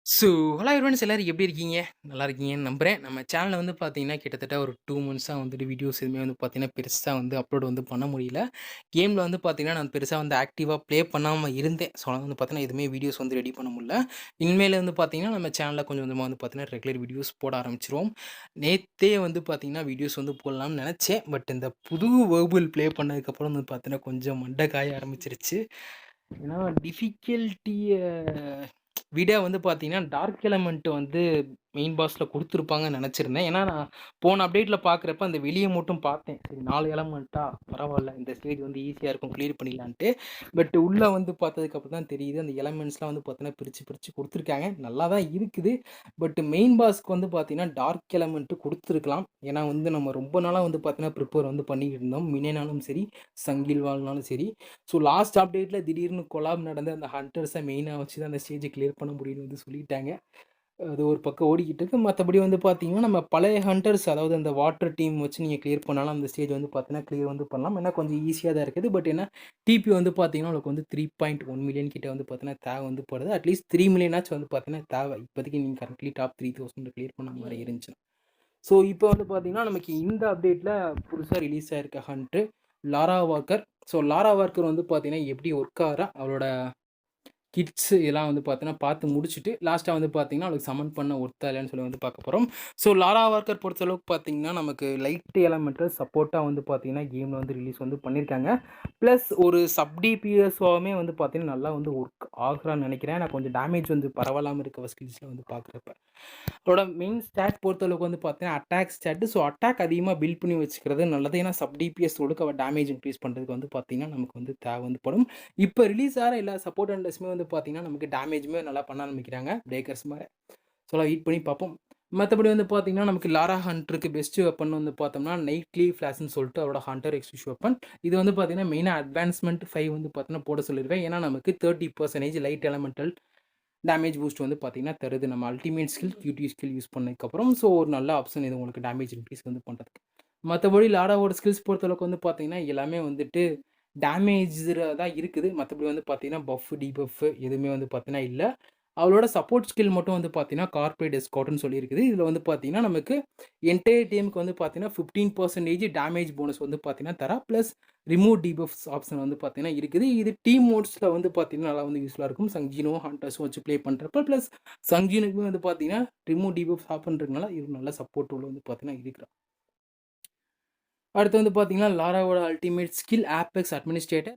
So hello everyone's எல்லாரும் எப்படி இருக்கீங்க? நல்லா இருக்கீங்கன்னு நம்புறேன். நம்ம சேனல்ல வந்து பார்த்தீங்கன்னா, கிட்டத்தட்ட ஒரு 2 மந்த்ஸா வந்துட்டு வீடியோஸ் எதுவுமே வந்து பார்த்தீங்கன்னா, பெருசா வந்து அப்லோட் வந்து பண்ண முடியல. கேம்ல வந்து பார்த்தீங்கன்னா, நான் பெருசா வந்து ஆக்டிவா ப்ளே பண்ணாம இருந்தேன். ஸோ, அதனால வந்து பார்த்தீங்கன்னா, எதுவுமே வீடியோஸ் வந்து ரெடி பண்ண முடியல. இனிமேல் வந்து பார்த்தீங்கன்னா, நம்ம சேனல்ல கொஞ்சம் கொஞ்சமா வந்து பார்த்தீங்கன்னா, ரெகுலர் வீடியோஸ் போட ஆரம்பிச்சுருவோம். நேத்தே வந்து பார்த்தீங்கன்னா, வீடியோஸ் வந்து போடலாம்னு நெனச்சேன். பட் இந்த புது வெர்பல் ப்ளே பண்ணதுக்கப்புறம் வந்து பார்த்தீங்கன்னா, கொஞ்சம் மண்ட காய ஆரம்பிச்சுருச்சு. ஏன்னா டிஃபிகல்ட்டிய விட வந்து பார்த்தீங்கன்னா, டார்க் எலமெண்ட் வந்து மெயின் பாஸ்ல குடுத்துருப்பாங்கன்னு நெனச்சிருந்தேன். ஏன்னா, நான் போன அப்டேட்ல பார்க்குறப்ப அந்த வெளிய மட்டும் பார்த்தேன். சரி 4 எலமெண்ட்டா பரவால்ல. இந்த ஸ்டேஜ் வந்து ஈஸியா இருக்கும் கிளியர் பண்ணிடலான்ட்டு. பட் உள்ள வந்து பார்த்ததுக்கப்புறம் தான் தெரியுது. அந்த எலமெண்ட்ஸ்லாம் வந்து பார்த்தீங்கன்னா, பிரிச்சு பிரிச்சு குடுத்துருக்காங்க. நல்லா தான் இருக்குது. பட் மெயின் பாஸ்க்கு வந்து பார்த்தீங்கன்னா, டார்க் எலமெண்ட் குடுத்துருக்கலாம். ஏன்னா வந்து நம்ம ரொம்ப நாளா வந்து பார்த்தீங்கன்னா, ப்ரிப்பேர் வந்து பண்ணிக்கிட்டு இருந்தோம். மினேனாலும் சரி, சங்கில்வால்னாலும் சரி. ஸோ லாஸ்ட் அப்டேட்ல திடீர்னு கொலாப் நடந்து அந்த ஹண்டர்ஸ மெயினா வச்சு தான் அந்த ஸ்டேஜ கிளியர் பண்ண முடியும்னு வந்து சொல்லிட்டாங்க. அது ஒரு பக்கம் ஓடிக்கிட்டு இருக்கு. மத்தபடி வந்து பார்த்தீங்கன்னா, நம்ம பழைய ஹண்டர்ஸ் அதாவது அந்த வாட்டர் டீம் வச்சு நீங்க கிளியர் பண்ணாலும் அந்த ஸ்டேஜ் வந்து பார்த்தீங்கன்னா, கிளியர் வந்து பண்ணலாம். ஏன்னா கொஞ்சம் ஈஸியா தான் இருக்குது. பட் என்ன டிபி வந்து பார்த்தீங்கன்னா, உங்களுக்கு வந்து 3.1 மில்லியன் கிட்ட வந்து பார்த்தீங்கன்னா, தேவை வந்து படுது. அட்லீஸ்ட் 3 மில்லியனாச்சும் வந்து பார்த்தீங்கன்னா தேவை. இப்போதைக்கு நீங்க கரண்ட்லி டாப் 3000 கிளியர் பண்ண மாரி இருந்துச்சுன்னா. ஸோ இப்போ வந்து பார்த்தீங்கன்னா, நமக்கு இந்த அப்டேட்ல புதுசா ரிலீஸ் ஆயிருக்க hunter Lara Walker. So Lara Walker வந்து பார்த்தீங்கன்னா, எப்படி ஒர்க் ஆகுறா? அவளோட கிட்ஸ் இதெல்லாம் வந்து பார்த்தீங்கன்னா, பார்த்து முடிச்சுட்டு, லாஸ்ட்டா வந்து பார்த்தீங்கன்னா, அவளுக்கு சமன் பண்ண ஒர்த்தா இல்லையான்னு சொல்லி வந்து பார்க்க போறோம். ஸோ லாரா வாக்கர் பொறுத்தளவுக்கு பார்த்தீங்கன்னா, நமக்கு லைட் எலமெண்டல் சப்போர்ட்டா வந்து பார்த்தீங்கன்னா, கேம்ல வந்து ரிலீஸ் வந்து பண்ணியிருக்காங்க. ப்ளஸ் ஒரு சப் டிபிஎஸ்ஸாவுமே வந்து பார்த்தீங்கன்னா, நல்லா வந்து ஒர்க் ஆகுறான்னு நெனைக்கிறேன். நான் கொஞ்சம் டேமேஜ் வந்து பரவாயில்லாம இருக்க ஸ்கில்ஸ்ல வந்து பார்க்குறப்ப. அவளோட மெயின் ஸ்டாட் பொறுத்தளவுக்கு வந்து பார்த்தீங்கன்னா, அட்டாக் ஸ்டாட்டு. ஸோ அட்டாக் அதிகமா பில்ட் பண்ணி வச்சுக்கிறது நல்லது. ஏன்னா சப் டிபிஎஸ் கொடுக்க அவ டேமேஜ் இன்க்ரீஸ் பண்ணுறதுக்கு வந்து பார்த்தீங்கன்னா, நமக்கு வந்து தேவை வந்து படும். இப்போ ரிலீஸ் ஆகிற எல்லா சப்போர்ட் ஹண்டர்ஸுமே வந்து பார்த்தீங்கன்னா, நமக்கு டேமேஜுமே நல்லா பண்ண ஆரம்பிக்கிறாங்க. பிரேக்கர்ஸ் மாரி. ஸோ வெயிட் பண்ணி பார்ப்போம். மத்தபடி வந்து பார்த்தீங்கன்னா, நமக்கு லாரா ஹண்டருக்கு பெஸ்ட் வெப்பன் வந்து பார்த்தோம்னா, நைட்லி ஃபிளாஷ்ன்னு சொல்லிட்டு அவரோட ஹண்டர் எக்ஸ்க்ளூசிவ் வெப்பன். இது வந்து பார்த்தீங்கன்னா, மெயினா அட்வான்ஸ்மென்ட் 5 வந்து பார்த்தீங்கன்னா போட சொல்லிருவேன். ஏன்னா நமக்கு 30% லைட் எலமெண்டல் டேமேஜ் பூஸ்ட் வந்து பார்த்தீங்கன்னா தருது. நம்ம ultimate skill, QT skill use பண்ணதுக்கப்புறம். ஸோ ஒரு நல்ல ஆப்ஷன் இது உங்களுக்கு டேமேஜ் இன்க்ரீஸ் வந்து பண்ணுறதுக்கு. மத்தபடி லாராவோட ஸ்கில்ஸ் பொறுத்தளவுக்கு வந்து பார்த்தீங்கன்னா, எல்லாமே வந்துட்டு டேமேஜ்ல தான் இருக்குது. மத்தபடி வந்து பார்த்தீங்கன்னா, பஃப், டிபஃப் எதுவுமே வந்து பார்த்தீங்கன்னா இல்ல. அவளோட சப்போர்ட் ஸ்கில் மட்டும் வந்து பார்த்தீங்கன்னா, கார்ப்பரேட் எஸ்கார்ட்ன்னு சொல்லியிருக்குது. இதில வந்து பார்த்தீங்கன்னா, நமக்கு என்டையர் டீமுக்கு வந்து பார்த்தீங்கன்னா, 15% டேமேஜ் போனஸ் வந்து பார்த்தீங்கன்னா தரா. பிளஸ் ரிமூவ் டிபஃப்ஸ் ஆப்ஷன் வந்து பார்த்தீங்கன்னா இருக்குது. இது டீம் மோட்ஸ்ல வந்து பார்த்தீங்கன்னா, நல்லா வந்து யூஸ்ஃபுல்லா இருக்கும். சங்ஜினோ, ஹண்டர்ஸும் வச்சு ப்ளே பண்றப்ப. பிளஸ் சங்ஜினுக்குமே வந்து பார்த்தீங்கன்னா, ரிமூவ் டிபஃப்ஸ் ஆஃப் இருக்கனால இது நல்ல சப்போர்ட் ரோல் வந்து பார்த்தீங்கன்னா இருக்கிறா. அடுத்து வந்து பார்த்தீங்கன்னா, லாராவோட ultimate skill apex administrator.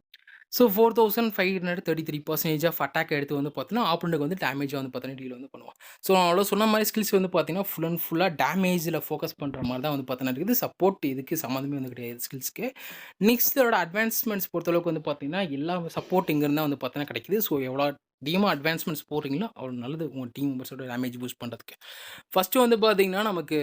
So 4533% of attack எடுத்து வந்து பார்த்தீங்கன்னா, ஆப்போனன்ட்க்கு வந்து டேமேஜ் வந்து பார்த்தீங்கன்னா, டீல் வந்து பண்ணுவான். ஸோ நான் அவ்வளோ சொன்ன மாரி ஸ்கில்ஸ் வந்து பார்த்தீங்கன்னா, ஃபுல் அண்ட் ஃபுல்லா டேமேஜ்ல ஃபோக்கஸ் பண்ற மாரி தான் வந்து பார்த்தீங்கன்னா இருக்குது. சப்போர்ட் இதுக்கு சம்மந்தமே வந்து கிடையாது ஸ்கில்ஸ்க்கு. நெக்ஸ்ட் இதோட அட்வான்ஸ்மெண்ட்ஸ் பொறுத்தளவுக்கு வந்து பார்த்தீங்கன்னா, எல்லா சப்போர்ட் இங்கருந்து தான் வந்து பார்த்தீங்கன்னா கிடைக்குது. ஸோ எவ்வளோ அதிகமா அட்வான்ஸ்மெண்ட்ஸ் போடுறீங்களோ, அவ்வளோ நல்லது உங்க டீம் மெம்பர்ஸோட டேமேஜ் பூஸ்ட் பண்றதுக்கு. ஃபர்ஸ்ட்டு வந்து பார்த்தீங்கன்னா, நமக்கு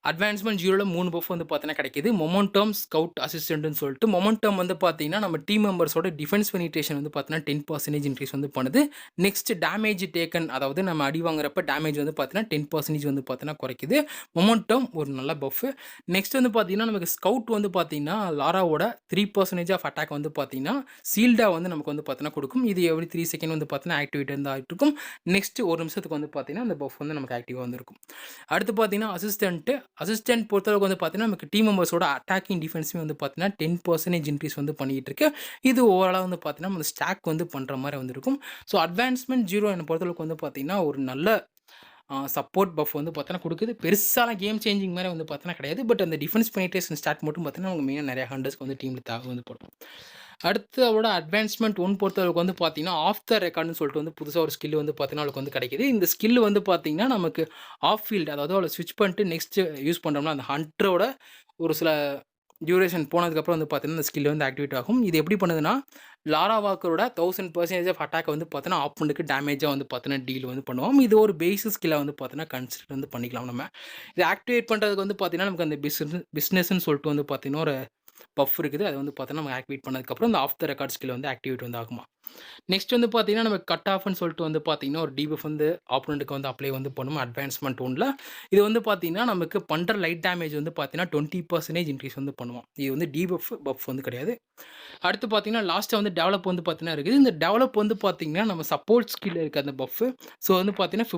அட்வான்ஸ்மென்ட் 0ல 3 பஃப் வந்து பார்த்தீங்கன்னா கிடைக்குது. மொமெண்டம், ஸ்கவுட், அசிஸ்டன்ட்ன்னு சொல்லிட்டு மொமெண்டம் வந்து பார்த்தீங்கன்னா, நம்ம டீம் மெம்பர்ஸோட டிஃபென்ஸ் பெனிட்ரேஷன் வந்து பார்த்தீங்கன்னா 10% இன்க்ரீஸ் வந்து பண்ணுது. நெக்ஸ்ட் டேமேஜ் டேக்கன் அதாவது நம்ம அடி வாங்குறப்ப டேமேஜ் வந்து பார்த்தீங்கன்னா 10% வந்து பார்த்தீங்கன்னா குறைக்குது. மொமெண்டம் ஒரு நல்ல பஃப். நெக்ஸ்ட் வந்து பார்த்தீங்கன்னா, நமக்கு ஸ்கவுட் வந்து பார்த்தீங்கன்னா, லாராவோட 3% ஆஃப் அட்டாக் வந்து பார்த்தீங்கன்னா, சீல்டா வந்து நமக்கு வந்து பார்த்தீங்கன்னா குடுக்கும். இது எவ்ரி 3 செகண்ட் வந்து பார்த்தீங்கன்னா ஆக்டிவேட் வந்து ஆயிட்டு இருக்கும். நெக்ஸ்ட் 1 நிமிஷத்துக்கு வந்து பார்த்தீங்கன்னா, அந்த பஃப் வந்து நமக்கு ஆக்டிவா வந்து இருக்கும். அடுத்து பார்த்தீங்கன்னா, அசிஸ்டன்ட் பொறுத்தளவுக்கு வந்து பார்த்தீங்கன்னா, நமக்கு டீம் மெம்பர்ஸோட அட்டாக்கிங் டிஃபென்ஸுமே வந்து பார்த்தீங்கன்னா 10% இன்க்ரீஸ் வந்து பண்ணிட்டு இருக்கு. இது ஓவராலா வந்து பார்த்தீங்கன்னா, நம்ம ஸ்டாக் வந்து பண்ற மாரி வந்து இருக்கும். ஸோ அட்வான்ஸ்மென்ட் 0 என்ன பொறுத்தளவுக்கு வந்து பார்த்தீங்கன்னா, ஒரு நல்ல சப்போர்ட் பஃப் வந்து பார்த்தீங்கன்னா குடுக்குது. பெருசாலாம் கேம் சேஞ்சிங் மாரி வந்து பார்த்தீங்கன்னா கிடையாது. பட் அந்த டிஃபென்ஸ் பெனிட்ரேஷன் ஸ்டாட் மட்டும் பார்த்தீங்கன்னா, நமக்கு மெயினா நெறைய ஹண்டர்ஸ்க்கு வந்து டீம்ல தேவை வந்து படும். அடுத்து அவரோட அட்வான்ஸ்மென்ட் 1 பொறுத்தளவுக்கு வந்து பார்த்தீங்கன்னா, ஆஃப் த ரெக்கார்ட்ன்னு சொல்லிட்டு வந்து புதுசா ஒரு ஸ்கில் வந்து பார்த்தீங்கன்னா, அவளுக்கு வந்து கிடைக்குது. இந்த ஸ்கில் வந்து பார்த்தீங்கன்னா, நமக்கு ஆஃப் ஃபீல்ட் அதாவது அவள ஸ்விட்ச் பண்ணிட்டு நெக்ஸ்ட் யூஸ் பண்றோம்னா, அந்த ஹண்டரோட ஒரு சில டியூரேஷன் போனதுக்கப்புறம் வந்து பார்த்தீங்கன்னா, இந்த ஸ்கில் வந்து ஆக்டிவேட் ஆகும். இது எப்படி பண்ணுதுன்னா, லாரா வாக்கரோட 1000% ஆஃப் அட்டாக்க வந்து பார்த்தீங்கன்னா, ஆப்போனன்ட்க்கு டேமேஜா வந்து பார்த்தீங்கன்னா, டீல் வந்து பண்ணுவோம். இது ஒரு பேசிஸ் ஸ்கில்லா வந்து பார்த்தீங்கன்னா, கன்சிடர் வந்து பண்ணிக்கலாம் நம்ம. இத ஆக்டிவேட் பண்றதுக்கு வந்து பார்த்தீங்கன்னா, நமக்கு அந்த பிசினஸ்ன்னு சொல்லிட்டு வந்து பார்த்தீங்கன்னா, ஒரு பஃப் இருக்குது. அது வந்து பார்த்தீங்கன்னா, நம்ம ஆக்டிவேட் பண்ணதுக்கப்புறம் இந்த ஆஃப் த ரெக்கார்ட் ஸ்கில் வந்து ஆக்டிவேட் வந்து ஆகுமா. நெக்ஸ்ட் வந்து பார்த்தீங்கன்னா, நம்ம கட் ஆஃப்ன்னு சொல்லிட்டு வந்து பார்த்தீங்கன்னா, ஒரு டிபஃப் வந்து ஆப்போனன்ட்க்கு வந்து அப்ளை வந்து பண்ணும் அட்வான்ஸ்மென்ட் 1ல. இது வந்து பார்த்தீங்கன்னா, நமக்கு பண்ற லைட் டேமேஜ் வந்து பார்த்தீங்கன்னா, 20% இன்க்ரீஸ் வந்து பண்ணுவோம். இது வந்து டிபஃப், பஃப் வந்து கிடையாது. அடுத்து பார்த்தீங்கன்னா, லாஸ்ட்டா வந்து டெவலப் வந்து பார்த்தீங்கன்னா இருக்குது. இந்த டெவலப் வந்து பார்த்தீங்கன்னா, நம்ம சப்போர்ட் ஸ்கில்ல இருக்க அந்த பஃப். ஸோ வந்து பார்த்தீங்கன்னா,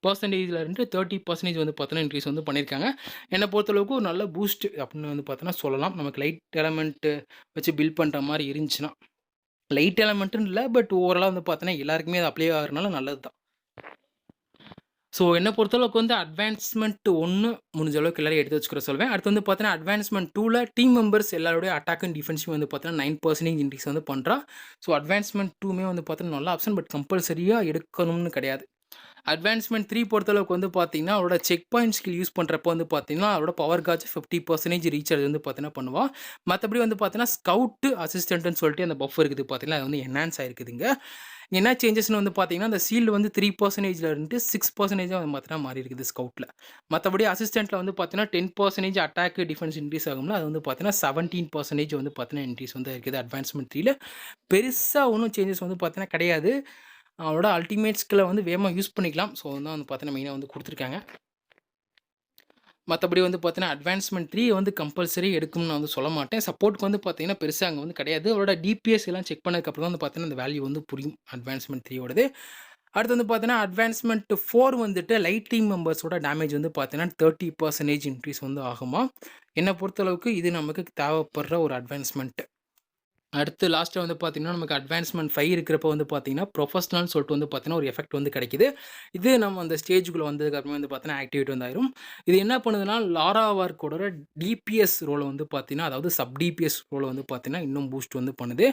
15%ல இருந்து 30% வந்து பார்த்தீங்கன்னா, இன்க்ரீஸ் வந்து பண்ணியிருக்காங்க. என்ன பொறுத்தளவுக்கு ஒரு நல்ல பூஸ்ட் அப்படின்னு வந்து பார்த்தீங்கன்னா சொல்லலாம். நமக்கு லைட் எலமெண்ட் வச்சு பில்ட் பண்ற மாரி இருந்துச்சுன்னா. லைட் எலமெண்ட்டுன்னு இல்ல. பட் ஓவராலா வந்து பார்த்தீங்கன்னா, எல்லாருக்குமே அது அப்ளை ஆகுறனால நல்லது தான். ஸோ என்ன பொறுத்தளவுக்கு வந்து அட்வான்ஸ்மென்ட் 1 முடிஞ்ச அளவுக்கு எல்லாரும் எடுத்து வச்சுக்கிற சொல்வேன். அடுத்து வந்து பார்த்தீங்கன்னா, அட்வான்ஸ்மென்ட் 2ல டீம் மெம்பர்ஸ் எல்லாருடைய அட்டாக் அண்ட் டிஃபென்ஸையும் வந்து பார்த்தீங்கன்னா 9% இன்க்ரீஸ் வந்து பண்றா. ஸோ அட்வான்ஸ்மென்ட் 2மே வந்து பார்த்தீங்கன்னா நல்ல ஆப்ஷன். பட் கம்பல்சரியா எடுக்கணும்னு கிடையாது. அட்வான்ஸ்மென்ட் 3 பொறுத்தளவுக்கு வந்து பார்த்தீங்கன்னா, அவரோட செக் பாயிண்ட் ஸ்கில் யூஸ் பண்றப்போ வந்து பார்த்தீங்கன்னா, அவரோட பவர் காட்ச் 50% ரீசார்ஜ் வந்து பார்த்தீங்கன்னா பண்ணுவா. மத்தபடி வந்து பார்த்தீங்கன்னா, ஸ்கவுட் அசிஸ்டன்ட்ன்னு சொல்லிட்டு அந்த பஃப் இருக்குது பார்த்தீங்களா, அது வந்து என்ஹான்ஸ் ஆயிருக்குதுங்க. என்ன சேஞ்சஸ்ன்னு வந்து பார்த்தீங்கன்னா, அந்த ஷீல்டு வந்து 3%ல இருந்து 6%ஆ வந்து பார்த்தீங்கன்னா மாறி இருக்குது ஸ்கவுட்ல. மத்தபடி அசிஸ்டன்ட்ல வந்து பார்த்தீங்கன்னா, 10% அட்டாக், டிஃபென்ஸ் இன்க்ரீஸ் ஆகும்ல, அது வந்து பார்த்தீங்கன்னா 17% வந்து பார்த்தீங்கன்னா இன்க்ரீஸ் வந்து இருக்குது அட்வான்ஸ்மென்ட் 3ல. பெருசா ஒண்ணும் சேஞ்சஸ் வந்து பார்த்தீங்கன்னா கிடையாது. அவரோட அல்டிமேட் ஸ்கில்ல வந்து வேகமா யூஸ் பண்ணிக்கலாம். ஸோ வந்து பார்த்தீங்கன்னா மெயினா வந்து குடுத்துருக்காங்க. மத்தபடி வந்து பார்த்தீங்கன்னா, அட்வான்ஸ்மென்ட் 3 வந்து கம்பல்சரி எடுக்கும்னு நான் வந்து சொல்ல மாட்டேன். சப்போர்ட்க்கு வந்து பார்த்தீங்கன்னா, பெருசா அங்க வந்து கிடையாது. அவரோட டிபிஎஸ் எல்லாம் செக் பண்ணதுக்கப்புறம் தான் வந்து பார்த்தீங்கன்னா, அந்த வேல்யூ வந்து புரியும். அட்வான்ஸ்மென்ட் 3 ஓடது. அடுத்து வந்து பார்த்தீங்கன்னா, அட்வான்ஸ்மென்ட் 4 வந்துட்டு லைட் டீம் மெம்பர்ஸோட டேமேஜ் வந்து பார்த்தீங்கன்னா, 30% இன்க்ரீஸ் வந்து ஆகுமாம். என்ன பொறுத்தளவுக்கு இது நமக்கு தேவைப்படுற ஒரு அட்வான்ஸ்மென்ட். அடுத்து லாஸ்ட்டா வந்து பார்த்தீங்கன்னா, நமக்கு அட்வான்ஸ்மென்ட் 5 இருக்கிறப்போ வந்து பார்த்தீங்கன்னா, ப்ரொஃபஷனல்னு சொல்லிட்டு வந்து பார்த்தீங்கன்னா, ஒரு எஃபெக்ட் வந்து கிடைக்குது. இது நம்ம அந்த ஸ்டேஜ்க்குள்ள வந்ததுக்கப்புறமே வந்து பார்த்தீங்கன்னா, ஆக்டிவேட் வந்து ஆயிரும். இது என்ன பண்ணுதுன்னா, லாரா வார்க்கோட டிபிஎஸ் ரோல வந்து பார்த்தீங்கன்னா, அதாவது சப் டிபிஎஸ் ரோல வந்து பார்த்தீங்கன்னா, இன்னும் பூஸ்ட் வந்து பண்ணுது.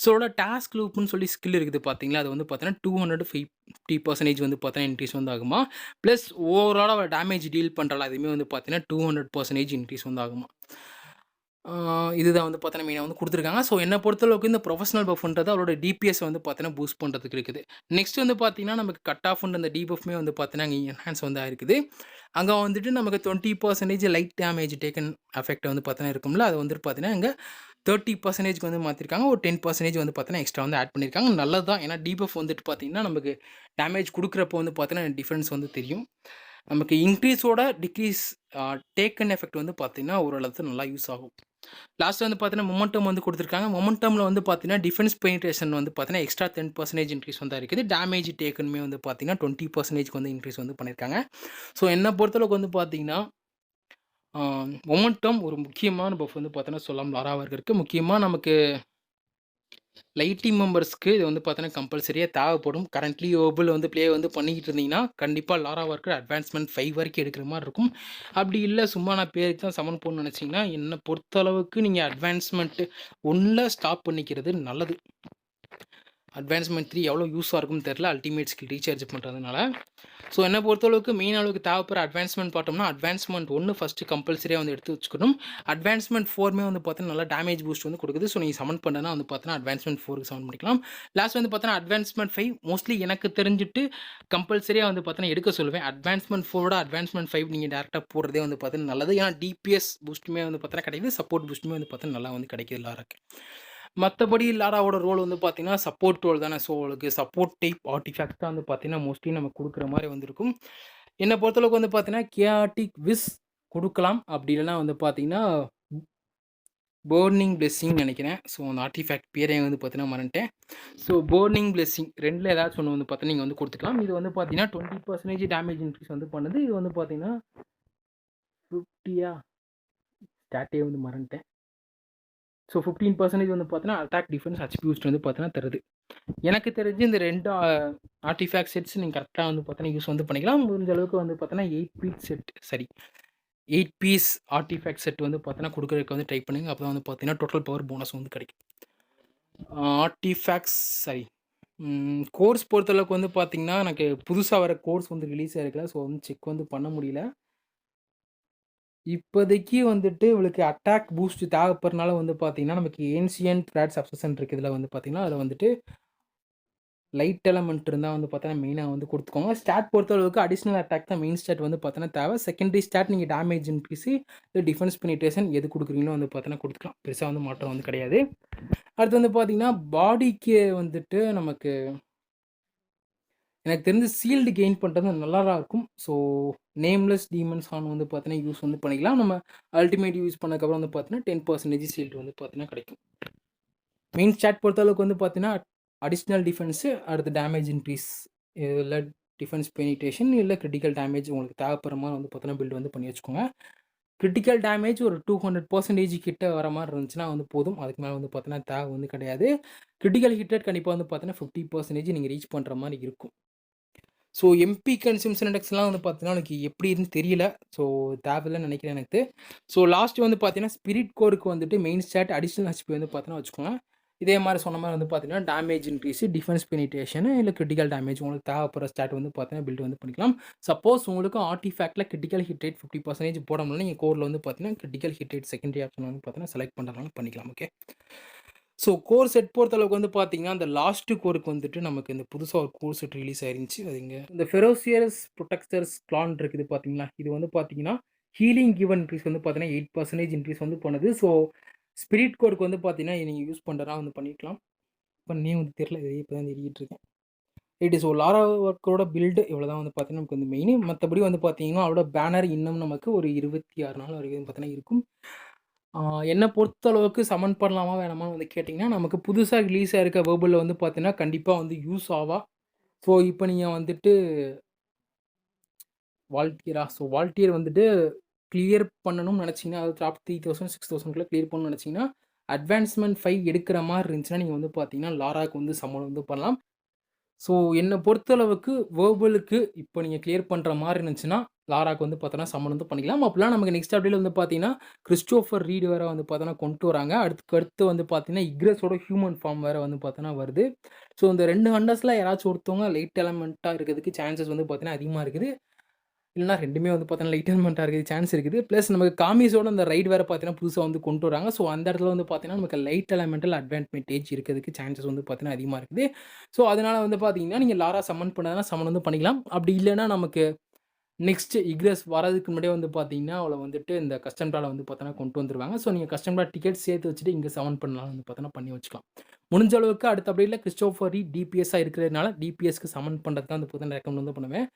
ஸோ அதோட டாஸ்க் லூப்ன்னு சொல்லி ஸ்கில் இருக்குது பார்த்தீங்களா, அது வந்து பார்த்தீங்கன்னா 250% வந்து பார்த்தீங்கன்னா இன்க்ரீஸ் வந்து ஆகுமா. பிளஸ் ஓவராலா அவ டேமேஜ் டீல் பண்றாளா, அதுவுமே வந்து பார்த்தீங்கன்னா 200% இன்க்ரீஸ் வந்து ஆகுமா. இதுதான் வந்து பார்த்தீங்கன்னா மெயினா வந்து குடுத்துருக்காங்க. ஸோ என்ன பொறுத்தளவுக்கு இந்த ப்ரொஃபஷனல் பஃப்ன்றது அவரோட டிபிஎஸ் வந்து பார்த்தீங்கன்னா பூஸ்ட் பண்றதுக்கு இருக்குது. நெக்ஸ்ட் வந்து பார்த்தீங்கன்னா, நமக்கு கட் ஆஃப்ன்ற அந்த டிபஃப்மே வந்து பார்த்தீங்கன்னா, அங்க என்ஹான்ஸ் வந்து ஆயிருக்குது. அங்க வந்துட்டு நமக்கு 20% லைட் டேமேஜ் டேக்கன் எஃபெக்ட் வந்து பார்த்தீங்கன்னா இருக்கும்ல, அது வந்துட்டு பார்த்தீங்கன்னா, இங்க 30%க்கு வந்து மாத்திருக்காங்க. ஒரு 10% வந்து பார்த்தீங்கன்னா, எக்ஸ்ட்ரா வந்து ஆட் பண்ணியிருக்காங்க. நல்லது தான். ஏன்னா டிபஃப் வந்துட்டு பார்த்தீங்கன்னா, நமக்கு டேமேஜ் குடுக்குறப்போ வந்து பார்த்தீங்கன்னா, டிஃபரன்ஸ் வந்து தெரியும். நமக்கு இன்க்ரீஸோட டிக்ரீஸ் டேக்கன் எஃபெக்ட் வந்து பார்த்தீங்கன்னா, ஓரளவுக்கு நல்லா யூஸ் ஆகும். லாஸ்ட் வந்து பார்த்தீங்கன்னா, மொமெண்டம் வந்து குடுத்துருக்காங்க. மொமெண்டம்ல வந்து பார்த்தீங்கன்னா, டிஃபென்ஸ் பெனிட்ரேஷன் வந்து பார்த்தீங்கன்னா, எக்ஸ்ட்ரா 10% இன்க்ரீஸ் வந்து இருக்குது. டேமேஜ் டேக்கனுமே வந்து பார்த்தீங்கன்னா, 20%க்கு வந்து இன்க்ரீஸ் வந்து பண்ணியிருக்காங்க. ஸோ என்ன பொறுத்தளவுக்கு வந்து பார்த்தீங்கன்னா, ஆ மொமெண்டம் ஒரு முக்கியமான பஃப் வந்து பார்த்தீங்கன்னா சொல்லலாம் லாரா வார்க்கருக்கு. முக்கியமா நமக்கு லைட் டீம் மெம்பர்ஸ்க்கு இது வந்து பார்த்தீங்கன்னா, கம்பல்சரியா தேவைப்படும். கரண்ட்லி ஓபுல வந்து ப்ளே வந்து பண்ணிக்கிட்டு இருந்தீங்கன்னா, கண்டிப்பா லாரா வார்க்கர் அட்வான்ஸ்மென்ட் 5 வரைக்கும் எடுக்கிற மாரி இருக்கும். அப்படி இல்ல சும்மா நான் பேருக்கு தான் சமன் போடணும்னு நெனச்சீங்கன்னா, என்ன பொறுத்தளவுக்கு நீங்க அட்வான்ஸ்மென்ட் 1ல ஸ்டாப் பண்ணிக்கிறது நல்லது. அட்வான்ஸ்மென்ட் 3 எவ்வளோ யூஸா இருக்கும்னு தெரியல. அல்டிமேட் ஸ்கில் ரீசார்ஜ் பண்றதுனால. ஸோ என்ன பொறுத்தளவுக்கு மெயின் அளவுக்கு தேவைப்படுற அட்வான்ஸ்மென்ட் பார்த்தோம்னா, அட்வான்ஸ்மென்ட் 1 ஃபர்ஸ்ட்டு கம்பல்சரியா வந்து எடுத்து வச்சுக்கணும். அட்வான்ஸ்மென்ட் 4மே வந்து பார்த்தீங்கன்னா, நல்லா டேமேஜ் பூஸ்ட் வந்து குடுக்குது. ஸோ நீங்க சமன் பண்ணனா வந்து பார்த்தீங்கன்னா, அட்வான்ஸ்மென்ட் 4க்கு சமன் பண்ணிக்கலாம். லாஸ்ட் வந்து பார்த்தீங்கன்னா, அட்வான்ஸ்மென்ட் 5 மோஸ்ட்லி எனக்கு தெரிஞ்சுட்டு கம்பல்சரியா வந்து பார்த்தீங்கன்னா, எடுக்க சொல்லுவேன். அட்வான்ஸ்மென்ட் 4ஓட அட்வான்ஸ்மென்ட் 5 நீங்க டைரக்ட்டா போடுறதே வந்து பார்த்தீங்கன்னா நல்லது. ஏன்னா டிபிஎஸ் பூஸ்ட்டுமே வந்து பார்த்தீங்கன்னா கிடைக்குது. சப்போர்ட் பூஸ்ட்டுமே வந்து பார்த்தீங்கன்னா நல்லா வந்து கிடைக்குது லாராக்கு. மத்தபடி லாராவோட ரோல் வந்து பார்த்தீங்கன்னா, சப்போர்ட் ரோல் தானே. ஸோ அவளுக்கு சப்போர்ட் டைப் ஆர்டிஃபேக்ட் தான் வந்து பார்த்தீங்கன்னா, மோஸ்ட்லி நம்ம குடுக்குற மாரி வந்து இருக்கும். என்ன பொறுத்தளவுக்கு வந்து பார்த்தீங்கன்னா, கியாட்டிக் விஸ் குடுக்கலாம். அப்படி இல்லன்னா வந்து பார்த்தீங்கன்னா, பர்னிங் பிளெஸ்ஸிங் நெனைக்கிறேன். ஸோ அந்த ஆர்டிஃபேக்ட் பேரே வந்து பார்த்தீங்கன்னா மறந்துட்டேன். ஸோ பர்னிங் பிளெஸ்ஸிங் 2ல ஏதாச்சும் ஒண்ணு வந்து பார்த்தீங்கன்னா, நீங்க வந்து குடுத்துக்கலாம். இது வந்து பார்த்தீங்கன்னா, 20% டேமேஜ் இன்க்ரீஸ் வந்து பண்ணுது. இது வந்து பார்த்தீங்கன்னா 50யா? ஸ்டாட்டே வந்து மறந்துட்டேன். ஸோ 15% வந்து பார்த்தீங்கன்னா, அட்டாக், டிஃபென்ஸ், ஹெச்பி பூஸ்ட் வந்து பார்த்தீங்கன்னா தருது. எனக்கு தெரிஞ்சு இந்த 2 ஆர்டிஃபேக்ட் செட்ஸ் நீங்க கரெக்ட்டா வந்து பார்த்தீங்கன்னா, யூஸ் வந்து பண்ணிக்கலாம். முடிஞ்ச அளவுக்கு வந்து பார்த்தீங்கன்னா, 8 பீஸ் ஆர்டிஃபேக்ட் செட் வந்து பார்த்தீங்கன்னா, குடுக்குறதுக்கு வந்து ட்ரை பண்ணுங்க. அப்பதான் வந்து பார்த்தீங்கன்னா, டோட்டல் பவர் போனஸ் வந்து கிடைக்கும். ஆர்டிஃபேக்ட்ஸ் சாரி கோர்ஸ் பொறுத்தளவுக்கு வந்து பார்த்தீங்கன்னா, எனக்கு புதுசா வர கோர்ஸ் வந்து ரிலீஸ் ஆயிருக்கல. ஸோ வந்து செக் வந்து பண்ண முடியல. இப்போதைக்கு வந்துட்டு இவளுக்கு அட்டாக் பூஸ்ட் தேவைப்படுறனால வந்து பார்த்தீங்கன்னா, நமக்கு ஏன்சியன்ட் த்ரெட்ஸ் அப்சஷன் இருக்கு. இதுல வந்து பார்த்தீங்கன்னா, அதுல வந்துட்டு லைட் எலமெண்ட் இருந்தால் வந்து பார்த்தீங்கன்னா மெயினாக வந்து கொடுத்துக்கோங்க. ஸ்டாட் பொறுத்தளவுக்கு அடிஷ்னல் அட்டாக் தான் மெயின் ஸ்டாட் வந்து பார்த்தீங்கன்னா தேவை. செகண்டரி ஸ்டாட் நீங்கள் டேமேஜ் இன்க்ரீஸு இல்லை டிஃபென்ஸ் பெனிட்ரேஷன் எது கொடுக்குறீங்களோ வந்து பார்த்தீங்கன்னா கொடுத்துக்கலாம். பெருசாக வந்து மாற்றம் வந்து கிடையாது. அடுத்து வந்து பார்த்தீங்கன்னா பாடிக்கு வந்துட்டு நமக்கு எனக்கு தெரிஞ்சு சீல்டு கெயின் பண்ணுறது நல்லா தான் இருக்கும். ஸோ நேம்லெஸ் டீமன்ஸ் ஆன் வந்து பார்த்தீங்கன்னா யூஸ் வந்து பண்ணிக்கலாம். நம்ம அல்டிமேட் யூஸ் பண்ணதுக்கப்புறம் வந்து பார்த்தீங்கன்னா 10% சீல்டு வந்து பார்த்தீங்கன்னா கிடைக்கும். மெயின் ஸ்டாட் பொறுத்தளவுக்கு வந்து பார்த்தீங்கன்னா அடிஷ்னல் டிஃபென்ஸு, அடுத்து டேமேஜ் இன்க்ரீஸ், இல்லை டிஃபென்ஸ் பெனிட்ரேஷன், இல்லை கிரிட்டிக்கல் டேமேஜ் உங்களுக்கு தேவைப்படுற மாதிரி வந்து பார்த்தீங்கன்னா பில்டு வந்து பண்ணி வச்சுக்கோங்க. கிரிட்டிக்கல் டேமேஜ் ஒரு 200% கிட்ட வர மாதிரி இருந்துச்சுன்னா வந்து போதும். அதுக்கு மேலே வந்து பார்த்தீங்கன்னா தேவை வந்து கிடையாது. கிரிட்டிக்கல் ஹிட் ரேட் கண்டிப்பாக வந்து பார்த்தீங்கன்னா 50% நீங்கள் ரீச் பண்ணுற மாதிரி இருக்கும். ஸோ எம்பி கன்சம்ஷன் இண்டெக்ஸ்லாம் வந்து பார்த்தீங்கன்னா எனக்கு எப்படின்னு தெரியல. ஸோ தேவையில்லைன்னு நினைக்கிறேன் எனக்கு. ஸோ லாஸ்ட் வந்து பார்த்தீங்கன்னா ஸ்பிரிட் கோருக்கு வந்துட்டு மெயின் ஸ்டாட் அடிஷ்னல் ஹெச்பி வந்து பார்த்தீங்கன்னா வச்சுக்கோங்க. இதே மாதிரி சொன்ன மாதிரி வந்து பார்த்தீங்கன்னா டேமேஜ் இன்க்ரீஸு, டிஃபென்ஸ் பெனிட்ரேஷன், இல்லை கிரிட்டிக்கல் டேமேஜ் உங்களுக்கு தேவைப்படுற ஸ்டாட் வந்து பார்த்தீங்கன்னா பில்ட் வந்து பண்ணிக்கலாம். சப்போஸ் உங்களுக்கு ஆர்டிஃபேக்டில் கிரிட்டிக்கல் ஹிட் ரேட் 50% போட முடியல, நீங்கள் கோரில் வந்து பார்த்தீங்கன்னா critical hit rate secondary option வந்து பார்த்தீங்கன்னா செலக்ட் பண்ணுறதுனால பண்ணிக்கலாம். ஓகே. ஸோ கோர் செட் பொறுத்தளவுக்கு வந்து பார்த்தீங்கன்னா, அந்த லாஸ்ட்டு கோருக்கு வந்துட்டு நமக்கு இந்த புதுசா ஒரு கோர் செட் ரிலீஸ் ஆயிருந்துச்சு. அது இங்க இந்த ஃபெரோசியஸ் புரொடெக்டர்ஸ் கிளான் இருக்குது பார்த்தீங்களா? இது வந்து பார்த்தீங்கன்னா, ஹீலிங் கிவன் இன்க்ரீஸ் வந்து பார்த்தீங்கன்னா 8% இன்க்ரீஸ் வந்து பண்ணுது. ஸோ ஸ்பிரிட் கோருக்கு வந்து பார்த்தீங்கன்னா, நீங்க யூஸ் பண்றதா வந்து பண்ணிக்கலாம். இப்ப நேம் வந்து தெரியல. இது இப்ப தான் தேடிட்டு இருக்கேன். ரைட். ஸோ லாரா ஒர்க்கரோட பில்டு இவ்வளோதான் வந்து பார்த்தீங்கன்னா, நமக்கு வந்து மெயினு. மத்தபடி வந்து பார்த்தீங்கன்னா, அவரோட பேனர் இன்னும் நமக்கு ஒரு 26 நாள் வரைக்கும் பார்த்தீங்கன்னா இருக்கும். என்ன பொறுத்தளவுக்கு சமன் பண்ணலாமா வேணாமான்னு வந்து கேட்டிங்கன்னா, நமக்கு புதுசா ரிலீஸ் ஆயிருக்க வெர்பல்ல வந்து பார்த்தீங்கன்னா, கண்டிப்பா வந்து யூஸ் ஆவா. ஸோ இப்ப நீங்க வந்துட்டு வால்டியர் வந்துட்டு கிளியர் பண்ணணும்னு நெனச்சீங்கன்னா, அதாவது டாப் 3000, 6000க்குள்ள கிளியர் பண்ணணும்னு நெனச்சீங்கன்னா, அட்வான்ஸ்மென்ட் 5 எடுக்கிற மாரி இருந்துச்சுன்னா, நீங்க வந்து பார்த்தீங்கன்னா, லாராக்கு வந்து சம்மன் வந்து பண்ணலாம். ஸோ என்ன பொறுத்தளவுக்கு வெர்பலுக்கு இப்போ நீங்க கிளியர் பண்ற மாரி இருந்துச்சுன்னா, லாராக்கு வந்து பார்த்தோன்னா சம்மன் வந்து பண்ணிக்கலாம். அப்பலாம் நமக்கு நெக்ஸ்ட் அப்டேட்ல வந்து பார்த்தீங்கன்னா, கிறிஸ்டோபர் ரீட் வேற வந்து பார்த்தோன்னா கொண்டு வராங்க. அடுத்து வந்து பார்த்தீங்கன்னா, இக்ரஸோட ஹியூமன் ஃபார்ம் வேற வந்து பார்த்தோன்னா வருது. ஸோ இந்த 2 ஹண்டர்ஸ்ல யாராச்சும் ஒருத்தவங்க லைட் எலமெண்ட்டா இருக்கிறதுக்கு சான்சஸ் வந்து பார்த்தீங்கன்னா அதிகமா இருக்குது. இல்லன்னா 2மே வந்து பார்த்தீங்கன்னா லைட் எலமெண்ட்டா இருக்க சான்ஸ் இருக்குது. பிளஸ் நமக்கு காமிஸோட அந்த ரைட் வேற பார்த்தீங்கன்னா புதுசா வந்து கொண்டு வராங்க. ஸோ அந்த இடத்துல வந்து பார்த்தீங்கன்னா, நமக்கு லைட் எலமெண்டல் அட்வான்டேஜ் இருக்கிறதுக்கு சான்சஸ் வந்து பார்த்தீங்கன்னா அதிகமா இருக்குது. ஸோ அதனால வந்து பார்த்தீங்கன்னா, நீங்க லாரா சம்மன் பண்ணதுனா சம்மன் வந்து பண்ணிக்கலாம். அப்படி இல்லன்னா நமக்கு நெக்ஸ்ட் இக்ரஸ் வரதுக்கு முன்னாடியே வந்து பார்த்தீங்கன்னா, அவள வந்துட்டு இந்த கஸ்டம் ட்ரால வந்து பார்த்தீங்கன்னா கொண்டு வந்துருவாங்க. ஸோ நீங்க கஸ்டம் ட்ரா டிக்கெட் சேர்த்து வச்சுட்டு இங்க சம்மன் பண்ணலாம் வந்து பார்த்தீங்கன்னா பண்ணி வச்சுக்கலாம். முடிஞ்ச அளவுக்கு அடுத்த அப்டேட்ல கிறிஸ்டோபர் ரீட் டிபிஎஸ்ஸா இருக்கிறதுனால, டிபிஎஸ்க்கு சம்மன் பண்றதுக்கு தான் வந்து பார்த்தீங்கன்னா ரெக்கமெண்ட் வந்து பண்ணுவேன்.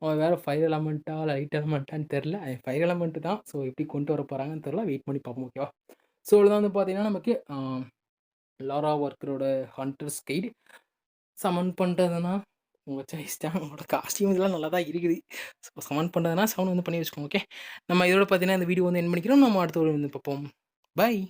அவன் வேற ஃபயர் எலமெண்ட்டா, லைட் எலமெண்ட்டான்னு தெரியல. ஃபயர் எலமெண்ட் தான். ஸோ எப்படி கொண்டு வர போறாங்கன்னு தெரியல. வெயிட் பண்ணி பார்ப்போம். ஓகேவா? ஸோ இவ்வளோதான் வந்து பார்த்தீங்கன்னா, நமக்கு லாரா ஒர்க்கரோட ஹண்டர்ஸ் கைடு. சமன் பண்றதுன்னா, உங்க சாய்ஸ் தான். உங்களோட காஸ்டியூம் இதெல்லாம் நல்லா தான் இருக்குது. ஸோ சமன் பண்றதுன்னா, சமன் வந்து பண்ணி வச்சுக்கோங்க. ஓகே. நம்ம இதோட பார்த்தீங்கன்னா, இந்த வீடியோ வந்து எண்ட் பண்ணிக்கிறோம். நம்ம அடுத்த ஒரு வந்து பார்ப்போம். பாய்.